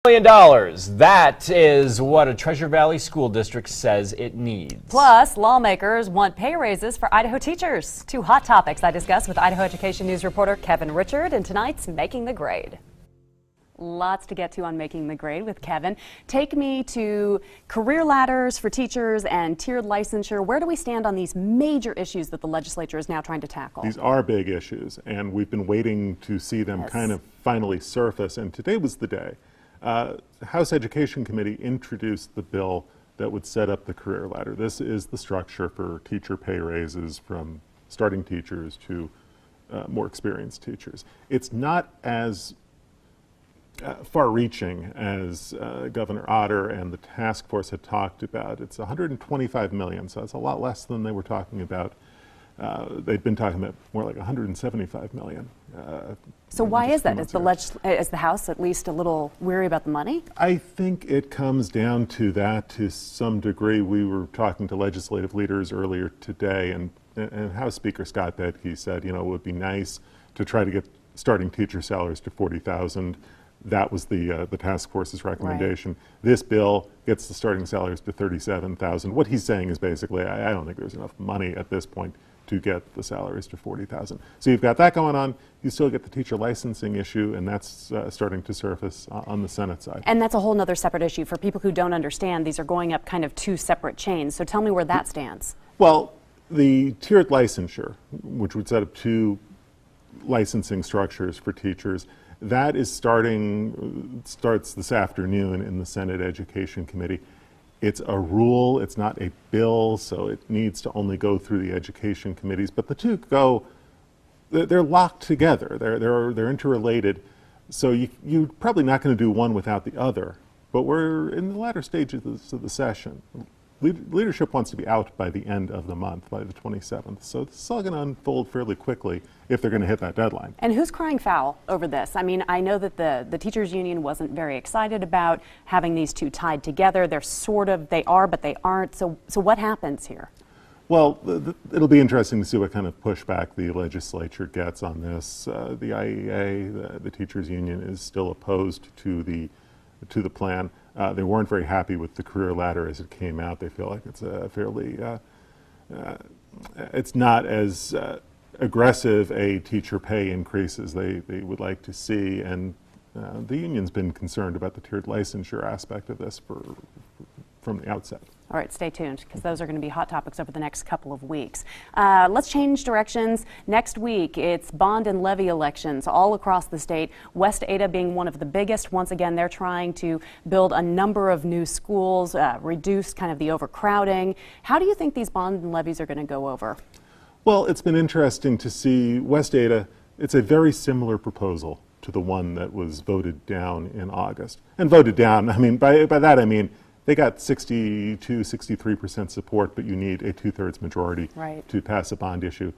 $1 million. That is what a Treasure Valley school district says it needs. Plus, lawmakers want pay raises for Idaho teachers. Two hot topics I discuss with Idaho Education News reporter Kevin Richard in tonight's Making the Grade. Lots to get to on Making the Grade with Kevin. Take me to career ladders for teachers and tiered licensure. Where do we stand on these major issues that the legislature is now trying to tackle? These are big issues, and we've been waiting to see them kind of finally surface, and today was the day. The House Education Committee introduced the bill that would set up the career ladder. This is the structure for teacher pay raises from starting teachers to more experienced teachers. It's not as far-reaching as Governor Otter and the task force had talked about. It's $125 million, so it's a lot less than they were talking about. They'd been talking about more like $175 million. So why is that? Is the House at least a little weary about the money? I think it comes down to that to some degree. We were talking to legislative leaders earlier today, and House Speaker Scott Bedke said, you know, it would be nice to try to get starting teacher salaries to $40,000. That was the task force's recommendation. Right. This bill gets the starting salaries to $37,000. What he's saying is basically, I don't think there's enough money at this point to get the salaries to $40,000. So you've got that going on. You still get the teacher licensing issue, and that's starting to surface on the Senate side. And that's a whole other separate issue. For people who don't understand, these are going up kind of two separate chains. So tell me where that stands. Well, the tiered licensure, which would set up two licensing structures for teachers, that is starts this afternoon in the Senate Education Committee. It's a rule, it's not a bill, so it needs to only go through the education committees. But the two they're locked together, they're interrelated. So you're probably not going to do one without the other. But we're in the latter stages of the session. Leadership wants to be out by the end of the month, by the 27th. So this is all going to unfold fairly quickly if they're going to hit that deadline. And who's crying foul over this? I mean, I know that the teachers union wasn't very excited about having these two tied together. They are, but they aren't. So what happens here? Well, it'll be interesting to see what kind of pushback the legislature gets on this. The IEA, the teachers union, is still opposed to the plan. They weren't very happy with the career ladder as it came out. They feel like it's a fairly, it's not as aggressive a teacher pay increase as they would like to see, and the union's been concerned about the tiered licensure aspect of this from the outset. All right, stay tuned, because those are going to be hot topics over the next couple of weeks. Let's change directions. Next week, it's bond and levy elections all across the state. West Ada being one of the biggest. Once again, they're trying to build a number of new schools, reduce kind of the overcrowding. How do you think these bond and levies are going to go over? Well, it's been interesting to see West Ada. It's a very similar proposal to the one that was voted down in August. And voted down, I mean, by that I mean, they got 63% support, but you need a 2/3 majority to pass a bond issue.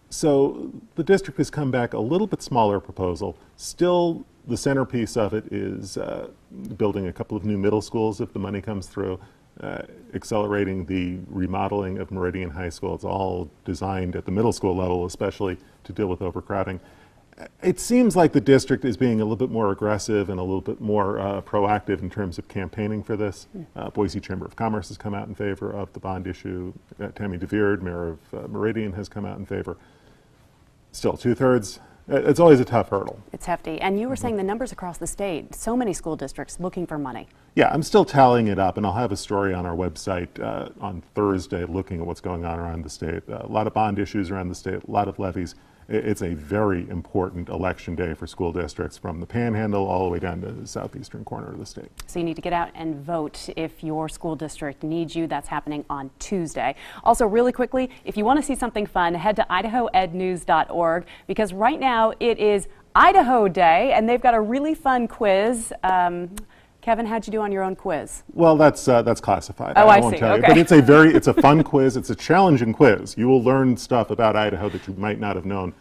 So the district has come back a little bit smaller proposal. Still, the centerpiece of it is building a couple of new middle schools if the money comes through, accelerating the remodeling of Meridian High School. It's all designed at the middle school level, especially to deal with overcrowding. It seems like the district is being a little bit more aggressive and a little bit more proactive in terms of campaigning for this. Boise Chamber of Commerce has come out in favor of the bond issue. Tammy DeVeard, mayor of Meridian, has come out in favor. Still 2/3. It's always a tough hurdle. It's hefty. And you were saying the numbers across the state, so many school districts looking for money. Yeah, I'm still tallying it up, and I'll have a story on our website on Thursday looking at what's going on around the state. A lot of bond issues around the state, a lot of levies. It's a very important election day for school districts from the Panhandle all the way down to the southeastern corner of the state. So you need to get out and vote if your school district needs you. That's happening on Tuesday. Also, really quickly, if you want to see something fun, head to idahoednews.org, because right now it is Idaho Day, and they've got a really fun quiz. Kevin, how'd you do on your own quiz? Well, that's classified. Oh, I won't see. tell Okay. you. But it's a fun quiz. It's a challenging quiz. You will learn stuff about Idaho that you might not have known.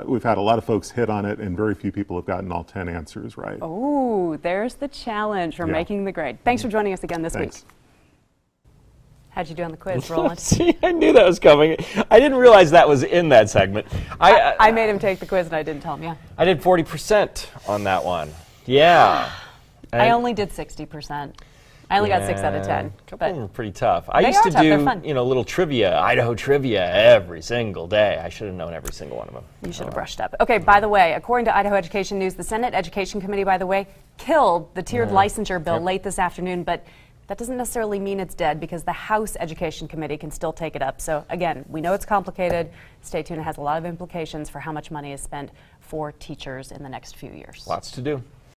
We've had a lot of folks hit on it, and very few people have gotten all 10 answers right. Oh, there's the challenge for Making the Grade. Thanks for joining us again this week. How'd you do on the quiz, Roland? See, I knew that was coming. I didn't realize that was in that segment. I made him take the quiz, and I didn't tell him. Yeah. I did 40% on that one. Yeah. I only did 60%. I only got 6 out of 10. A couple but of them are pretty tough. I they used are to tough. They're do, fun. little trivia, Idaho trivia every single day. I should have known every single one of them. You should have brushed up. Okay, by the way, according to Idaho Education News, the Senate Education Committee, by the way, killed the tiered licensure bill late this afternoon, but that doesn't necessarily mean it's dead because the House Education Committee can still take it up. So again, we know it's complicated. Stay tuned. It has a lot of implications for how much money is spent for teachers in the next few years. Lots to do.